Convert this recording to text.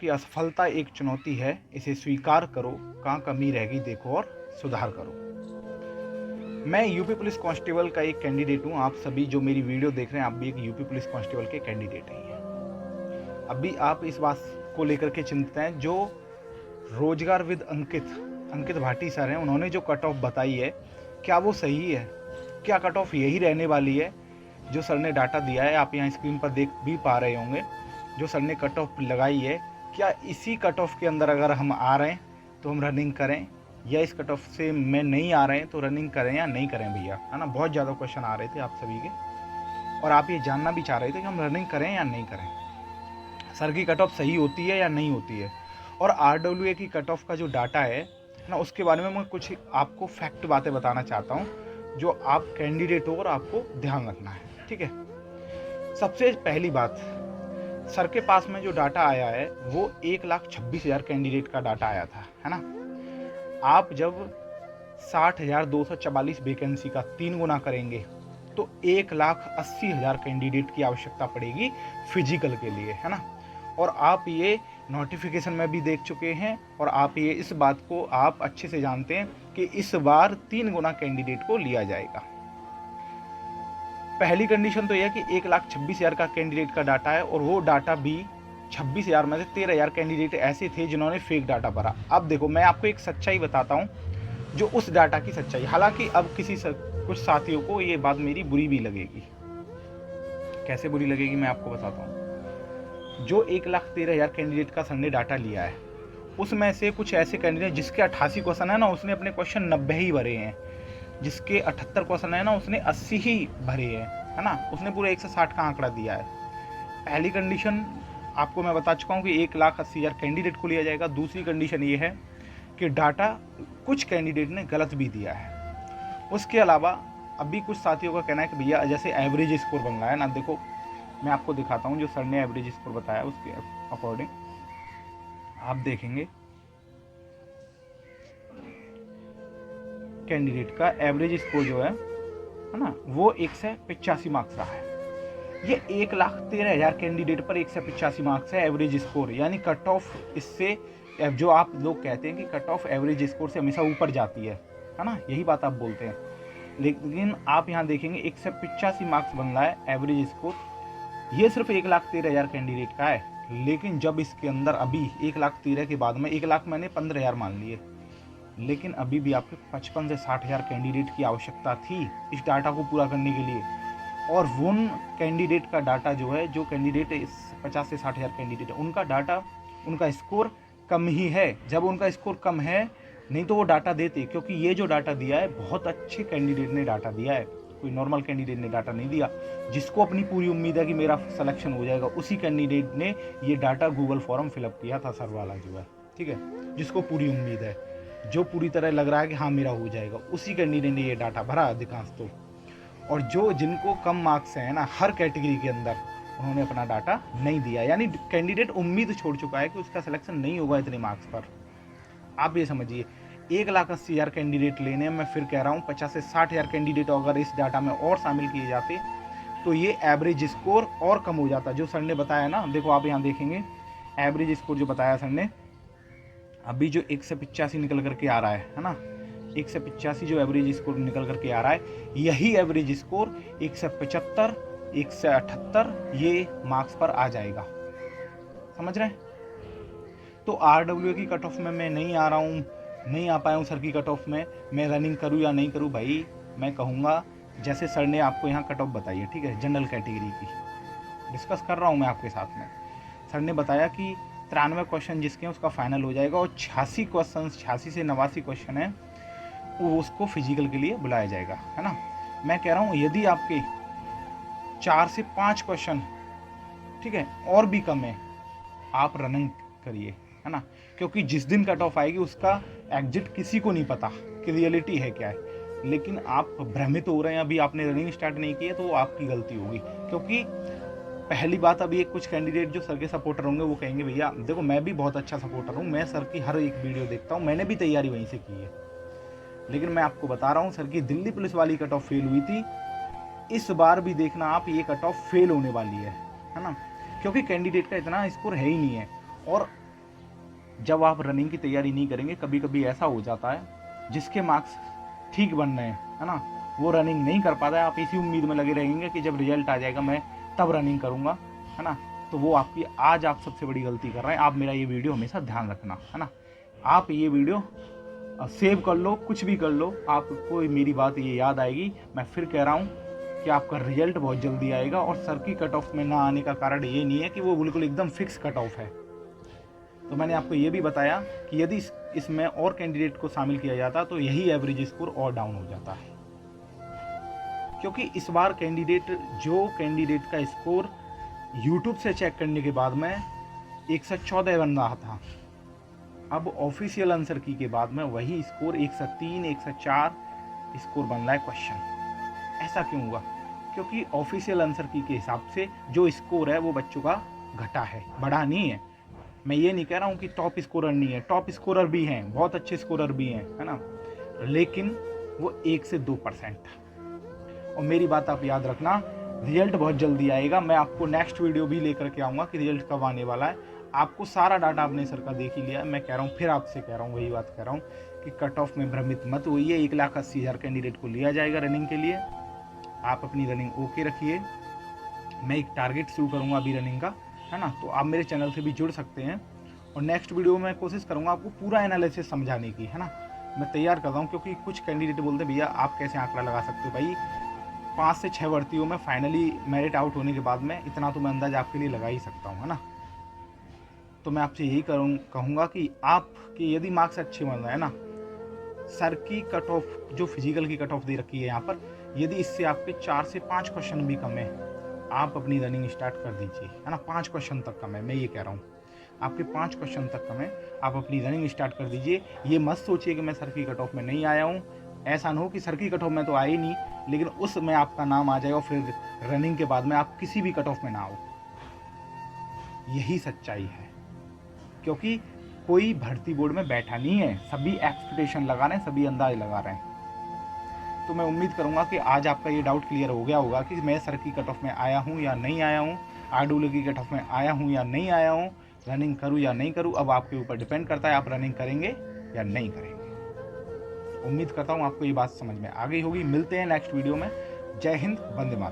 कि असफलता एक चुनौती है, इसे स्वीकार करो, कहाँ कमी रह गई देखो और सुधार करो। मैं यूपी पुलिस कांस्टेबल का एक कैंडिडेट हूँ। आप सभी जो मेरी वीडियो देख रहे हैं, आप भी एक यूपी पुलिस कांस्टेबल के कैंडिडेट ही हैं। अभी आप इस बात को लेकर के चिंतित हैं जो रोजगार विद अंकित भाटी सर हैं, उन्होंने जो कट ऑफ बताई है, क्या वो सही है? क्या कट ऑफ यही रहने वाली है जो सर ने डाटा दिया है? आप यहाँ स्क्रीन पर देख भी पा रहे होंगे जो सर ने कट ऑफ लगाई है। क्या इसी कट ऑफ के अंदर अगर हम आ रहे हैं तो हम रनिंग करें, या इस कट ऑफ से में नहीं आ रहे हैं तो रनिंग करें या नहीं करें भैया? है ना, बहुत ज़्यादा क्वेश्चन आ रहे थे आप सभी के, और आप ये जानना भी चाह रहे थे कि हम रनिंग करें या नहीं करें, सर की कट ऑफ सही होती है या नहीं होती है। और RWA की कट ऑफ का जो डाटा है ना, उसके बारे में मैं कुछ आपको फैक्ट बातें बताना चाहता हूँ जो आप कैंडिडेट हो और आपको ध्यान रखना है, ठीक है। सबसे पहली बात, सर के पास में जो डाटा आया है वो 1,26,000 कैंडिडेट का डाटा आया था, है ना। आप जब 60,244 वैकेंसी का 3 गुना करेंगे तो 1,80,000 कैंडिडेट की आवश्यकता पड़ेगी फिजिकल के लिए, है ना। और आप ये नोटिफिकेशन में भी देख चुके हैं, और आप ये इस बात को आप अच्छे से जानते हैं कि इस बार 3 गुना कैंडिडेट को लिया जाएगा। पहली कंडीशन तो यह है कि 1,26,000 का कैंडिडेट का डाटा है, और वो डाटा भी 26,000 में से 13,000 कैंडिडेट ऐसे थे जिन्होंने फेक डाटा भरा। अब देखो, मैं आपको एक सच्चाई बताता हूँ, जो उस डाटा की सच्चाई, हालांकि अब कुछ साथियों को ये बात मेरी बुरी भी लगेगी। कैसे बुरी लगेगी मैं आपको बताता हूँ। जो 1,13,000 कैंडिडेट का सर ने डाटा लिया है, उसमें से कुछ ऐसे कैंडिडेट जिसके 88 क्वेश्चन है ना, उसने अपने क्वेश्चन 90 ही भरे हैं। जिसके 78 क्वेश्चन है ना, उसने 80 ही भरे हैं, है ना। उसने पूरे 160 का आंकड़ा दिया है। पहली कंडीशन आपको मैं बता चुका हूँ कि 1,80,000 कैंडिडेट को लिया जाएगा। दूसरी कंडीशन ये है कि डाटा कुछ कैंडिडेट ने गलत भी दिया है। उसके अलावा अभी कुछ साथियों का कहना है कि भैया जैसे एवरेज स्कोर बन रहा है ना, देखो मैं आपको दिखाता हूँ जो सर ने एवरेज स्कोर बताया उसके अकॉर्डिंग आप देखेंगे कैंडिडेट का एवरेज स्कोर जो है ना, वो 185 मार्क्स रहा है। ये 1,13,000 कैंडिडेट पर 185 मार्क्स है एवरेज स्कोर, यानी कट ऑफ इससे, जो आप लोग कहते हैं कि कट ऑफ एवरेज स्कोर से हमेशा ऊपर जाती है ना, यही बात आप बोलते हैं। लेकिन आप यहाँ देखेंगे 185 मार्क्स बन रहा है एवरेज स्कोर, ये सिर्फ 1,13,000 कैंडिडेट का है। लेकिन जब इसके अंदर अभी 1,13,000 के बाद में 1,00,000 मैंने 15,000 मान लिए, लेकिन अभी भी आपके 55 से 60,000 कैंडिडेट की आवश्यकता थी इस डाटा को पूरा करने के लिए। और उन कैंडिडेट का डाटा जो है, जो कैंडिडेट इस 50 से 60,000 कैंडिडेट है, उनका डाटा, उनका स्कोर कम ही है। जब उनका स्कोर कम है, नहीं तो वो डाटा देते, क्योंकि ये जो डाटा दिया है बहुत अच्छे कैंडिडेट ने डाटा दिया है, कोई नॉर्मल कैंडिडेट ने डाटा नहीं दिया। जिसको अपनी पूरी उम्मीद है कि मेरा सिलेक्शन हो जाएगा, उसी कैंडिडेट ने ये डाटा गूगल फॉर्म फिलअप किया था, सर वाला जो है, ठीक है, जिसको पूरी उम्मीद है, जो पूरी तरह लग रहा है कि हाँ मेरा हो जाएगा, उसी कैंडिडेट ने ये डाटा भरा अधिकांश तो। और जो जिनको कम मार्क्स हैं ना हर कैटेगरी के अंदर, उन्होंने अपना डाटा नहीं दिया, यानी कैंडिडेट उम्मीद छोड़ चुका है कि उसका सिलेक्शन नहीं होगा इतने मार्क्स पर। आप ये समझिए 1,80,000 कैंडिडेट लेने, मैं फिर कह रहा हूँ 50 से 60,000 कैंडिडेट अगर इस डाटा में और शामिल किए जाते तो ये एवरेज स्कोर और कम हो जाता, जो सर ने बताया ना। देखो आप यहाँ देखेंगे एवरेज स्कोर जो बताया सर ने, अभी जो 185 निकल करके आ रहा है ना, 185 जो एवरेज स्कोर निकल करके आ रहा है, यही एवरेज स्कोर 175, 178 ये मार्क्स पर आ जाएगा। समझ रहे हैं? तो RWA की कट ऑफ में मैं नहीं आ रहा हूँ, नहीं आ पाया हूँ सर की कट ऑफ में, मैं रनिंग करूँ या नहीं करूँ? भाई मैं कहूँगा जैसे सर ने आपको यहाँ कट ऑफ बताई है, ठीक है, जनरल कैटेगरी की डिस्कस कर रहा हूँ मैं आपके साथ में। सर ने बताया कि 93 क्वेश्चन जिसके हैं उसका फाइनल हो जाएगा, और 86 से 89 क्वेश्चन है वो उसको फिजिकल के लिए बुलाया जाएगा, है ना। मैं कह रहा हूँ यदि आपके 4 से 5 क्वेश्चन, ठीक है, और भी कम है, आप रनिंग करिए, है ना, क्योंकि जिस दिन कट ऑफ आएगी उसका एग्जिट किसी को नहीं पता कि रियलिटी है क्या है। लेकिन आप भ्रमित हो रहे हैं, अभी आपने रनिंग स्टार्ट नहीं की है, तो वो आपकी गलती होगी। क्योंकि पहली बात, अभी कुछ कैंडिडेट जो सर के सपोर्टर होंगे वो कहेंगे भैया देखो मैं भी बहुत अच्छा सपोर्टर हूँ, मैं सर की हर एक वीडियो देखता हूँ, मैंने भी तैयारी वहीं से की है। लेकिन मैं आपको बता रहा हूँ सर की दिल्ली पुलिस वाली कट ऑफ फेल हुई थी, इस बार भी देखना आप ये कट ऑफ फेल होने वाली है ना, क्योंकि कैंडिडेट का इतना स्कोर है ही नहीं है। और जब आप रनिंग की तैयारी नहीं करेंगे, कभी कभी ऐसा हो जाता है जिसके मार्क्स ठीक बन रहे हैं, है ना, वो रनिंग नहीं कर पाता है। आप इसी उम्मीद में लगे रहेंगे कि जब रिजल्ट आ जाएगा मैं तब रनिंग करूँगा, है ना। तो वो आपकी आज आप सबसे बड़ी गलती कर रहे हैं। आप मेरा ये वीडियो हमेशा ध्यान रखना, है ना। आप ये वीडियो सेव कर लो, कुछ भी कर लो, आपको मेरी बात ये याद आएगी। मैं फिर कह रहा हूँ कि आपका रिजल्ट बहुत जल्दी आएगा, और सर की कट ऑफ में ना आने का कारण ये नहीं है कि वो बिल्कुल एकदम फिक्स कट ऑफ है। तो मैंने आपको ये भी बताया कि यदि इसमें और कैंडिडेट को शामिल किया जाता तो यही एवरेज स्कोर और डाउन हो जाता है, क्योंकि इस बार कैंडिडेट का स्कोर यूट्यूब से चेक करने के बाद में 114 बन रहा था, अब ऑफिशियल आंसर की के बाद में वही स्कोर 103 104 स्कोर बन रहा है क्वेश्चन। ऐसा क्यों हुआ? क्योंकि ऑफिशियल आंसर की के हिसाब से जो स्कोर है वो बच्चों का घटा है, बढ़ा नहीं है। मैं ये नहीं कह रहा हूँ कि टॉप स्कोरर नहीं है, टॉप स्कोरर भी हैं, बहुत अच्छे स्कोरर भी हैं, है ना, लेकिन वो 1 से 2% था। और मेरी बात आप याद रखना, रिजल्ट बहुत जल्दी आएगा। मैं आपको नेक्स्ट वीडियो भी लेकर के आऊँगा कि रिजल्ट कब आने वाला है। आपको सारा डाटा आपने सर का देख ही लिया है। मैं कह रहा हूँ, फिर आपसे कह रहा हूँ, वही बात कह रहा हूँ कि कट ऑफ में भ्रमित मत होइए। 1,80,000 कैंडिडेट को लिया जाएगा रनिंग के लिए। आप अपनी रनिंग ओके रखिए। मैं एक टारगेट शुरू करूँगा अभी रनिंग का, है ना, तो आप मेरे चैनल से भी जुड़ सकते हैं। और नेक्स्ट वीडियो में कोशिश करूँगा आपको पूरा एनालिसिस समझाने की, है ना। मैं तैयार कर रहा हूँ, क्योंकि कुछ कैंडिडेट बोलते हैं भैया आप कैसे आंकड़ा लगा सकते हो। भाई 5 से 6 भर्तियों में फाइनली मेरिट आउट होने के बाद में इतना तो मैं अंदाज आपके लिए लगा ही सकता हूँ, है ना। तो मैं आपसे यही कहूँगा कि आपके यदि मार्क्स अच्छे बन रहे हैं ना, सर की कट ऑफ जो फिजिकल की कट ऑफ दे रखी है यहाँ पर, यदि इससे आपके 4 से 5 क्वेश्चन भी कम है, आप अपनी रनिंग स्टार्ट कर दीजिए, है ना। 5 क्वेश्चन तक कम है, मैं ये कह रहा हूँ, आपके 5 क्वेश्चन तक कम है, आप अपनी रनिंग स्टार्ट कर दीजिए। ये मत सोचिए कि मैं सर की कट ऑफ में नहीं आया हूँ। ऐसा ना हो कि सर की कट ऑफ में तो आए ही नहीं, लेकिन उसमें आपका नाम आ जाएगा और फिर रनिंग के बाद में आप किसी भी कट ऑफ में ना आओ। यही सच्चाई है, क्योंकि कोई भर्ती बोर्ड में बैठा नहीं है, सभी एक्सपेक्टेशन लगा रहे हैं, सभी अंदाज लगा रहे हैं। तो मैं उम्मीद करूंगा कि आज आपका ये डाउट क्लियर हो गया होगा कि मैं सर की कट ऑफ में आया हूँ या नहीं आया हूँ, RW की कट ऑफ में आया हूँ या नहीं आया हूँ, रनिंग करूँ या नहीं करूँ। अब आपके ऊपर डिपेंड करता है आप रनिंग करेंगे या नहीं करेंगे। उम्मीद करता हूँ आपको ये बात समझ में आ गई होगी। मिलते हैं नेक्स्ट वीडियो में। जय हिंद, वंदे मातरम।